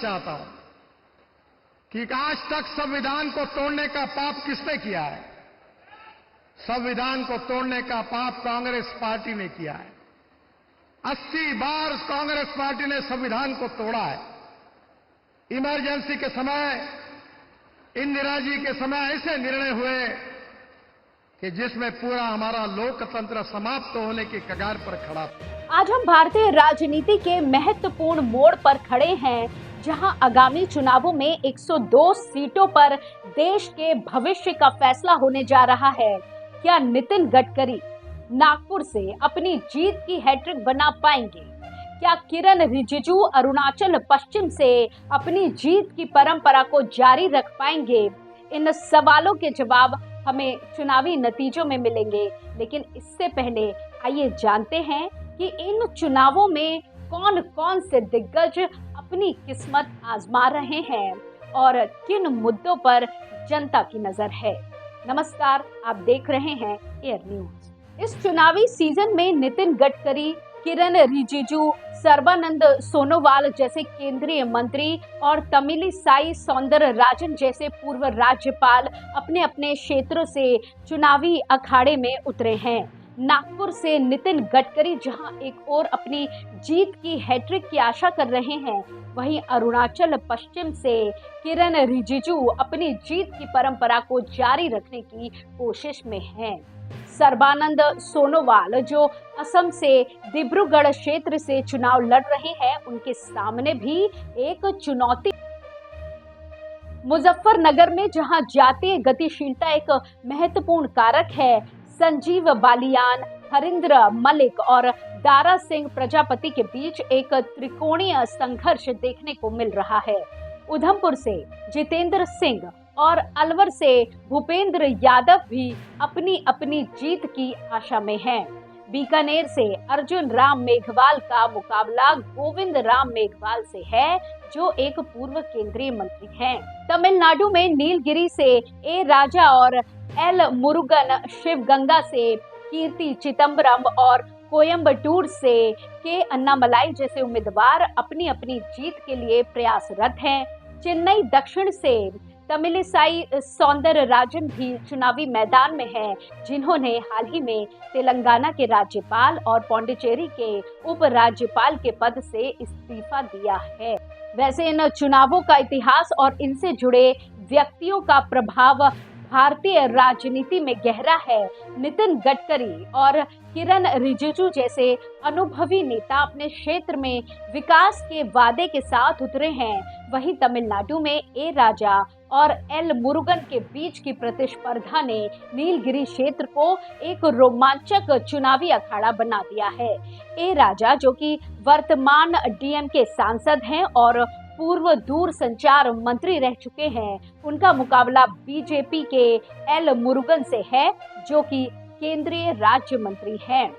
चाहता हूं कि आज तक संविधान को तोड़ने का पाप किसने किया है? संविधान को तोड़ने का पाप कांग्रेस पार्टी ने किया है। 80 बार कांग्रेस पार्टी ने संविधान को तोड़ा है। इमरजेंसी के समय, इंदिरा जी के समय ऐसे निर्णय हुए कि जिसमें पूरा हमारा लोकतंत्र समाप्त होने की कगार पर खड़ा था। आज हम भारतीय राजनीति के महत्वपूर्ण मोड़ पर खड़े हैं, जहां आगामी चुनावों में 102 सीटों पर देश के भविष्य का फैसला होने जा रहा है। क्या नितिन गडकरी नागपुर से अपनी जीत की हैट्रिक बना पाएंगे? क्या किरण रिजिजू अरुणाचल पश्चिम से अपनी जीत की परंपरा को जारी रख पाएंगे? इन सवालों के जवाब हमें चुनावी नतीजों में मिलेंगे, लेकिन इससे पहले आइए जानते हैं कि इन चुनावों में कौन कौन से दिग्गज अपनी किस्मत आजमा रहे हैं और किन मुद्दों पर जनता की नजर है। नमस्कार, आप देख रहे हैं एयर न्यूज। इस चुनावी सीजन में नितिन गडकरी, किरण रिजिजू, सर्बानंद सोनोवाल जैसे केंद्रीय मंत्री और तमिलिसाई सौंदरराजन जैसे पूर्व राज्यपाल अपने अपने क्षेत्रों से चुनावी अखाड़े में उतरे हैं। नागपुर से नितिन गडकरी जहां एक ओर अपनी जीत की हैट्रिक की आशा कर रहे हैं, वहीं अरुणाचल पश्चिम से किरण रिजिजू अपनी जीत की परंपरा को जारी रखने की कोशिश में हैं। सर्बानंद सोनोवाल जो असम से डिब्रूगढ़ क्षेत्र से चुनाव लड़ रहे हैं, उनके सामने भी एक चुनौती। मुजफ्फरनगर में जहां जातीय गतिशीलता एक महत्वपूर्ण कारक है, संजीव बालियान, हरिंद्र मलिक और दारा सिंह प्रजापति के बीच एक त्रिकोणीय संघर्ष देखने को मिल रहा है। उधमपुर से जितेंद्र सिंह और अलवर से भूपेंद्र यादव भी अपनी अपनी जीत की आशा में हैं। बीकानेर से अर्जुन राम मेघवाल का मुकाबला गोविंद राम मेघवाल से है, जो एक पूर्व केंद्रीय मंत्री हैं। तमिलनाडु में नीलगिरी से ए राजा और एल मुरुगन, शिवगंगा से कीर्ति चिदम्बरम और कोयम्बटूर से के अन्नामलाई जैसे उम्मीदवार अपनी अपनी जीत के लिए प्रयासरत हैं। चेन्नई दक्षिण से तमिलिसाई सौंदरराजन भी चुनावी मैदान में हैं, जिन्होंने हाल ही में तेलंगाना के राज्यपाल और पौंडीचेरी के उपराज्यपाल के पद से इस्तीफा दिया है। वैसे इन चुनावों का इतिहास और इनसे जुड़े व्यक्तियों का प्रभाव भारतीय राजनीति में गहरा है। नितिन गडकरी और किरण रिजिजू जैसे अनुभवी नेता अपने क्षेत्र में विकास के वादे के साथ उतरे हैं। वहीं तमिलनाडु में ए राजा और एल मुरुगन के बीच की प्रतिस्पर्धा ने नीलगिरी क्षेत्र को एक रोमांचक चुनावी अखाड़ा बना दिया है। ए राजा, जो कि वर्तमान डीएमके सांसद हैं और पूर्व दूर संचार मंत्री रह चुके हैं, उनका मुकाबला बीजेपी के एल मुरुगन से है, जो कि केंद्रीय राज्य मंत्री हैं।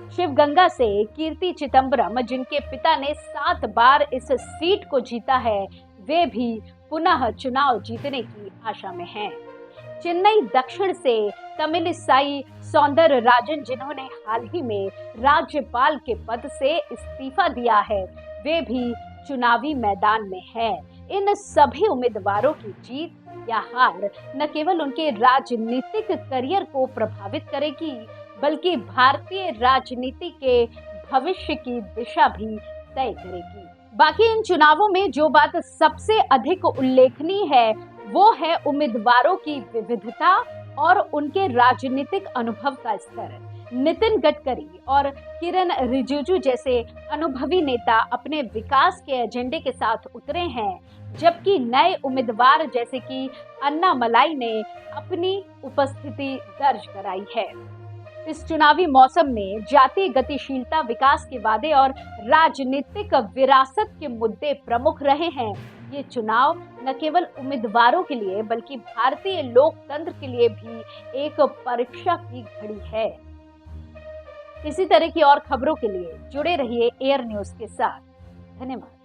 शिवगंगा से कीर्ति चिदम्बरम, जिनके पिता ने 7 बार इस सीट को जीता है, वे भी पुनः चुनाव जीतने की आशा में हैं। चेन्नई दक्षिण से तमिलिसाई सौंदरराजन, जिन्होंने हाल ही में राज्यपाल के पद से इस्तीफा दिया है, वे भी चुनावी मैदान में है। इन सभी उम्मीदवारों की जीत या हार न केवल उनके राजनीतिक करियर को प्रभावित करेगी, बल्कि भारतीय राजनीति के भविष्य की दिशा भी तय करेगी। बाकी इन चुनावों में जो बात सबसे अधिक उल्लेखनीय है, वो है उम्मीदवारों की विविधता और उनके राजनीतिक अनुभव का स्तर। नितिन गडकरी और किरण रिजिजू जैसे अनुभवी नेता अपने विकास के एजेंडे के साथ उतरे हैं, जबकि नए उम्मीदवार जैसे कि अन्नामलाई ने अपनी उपस्थिति दर्ज कराई है। इस चुनावी मौसम में जातीय गतिशीलता, विकास के वादे और राजनीतिक विरासत के मुद्दे प्रमुख रहे हैं। ये चुनाव न केवल उम्मीदवारों के लिए, बल्कि भारतीय लोकतंत्र के लिए भी एक परीक्षा की घड़ी है। इसी तरह की और खबरों के लिए जुड़े रहिए एयर न्यूज के साथ। धन्यवाद।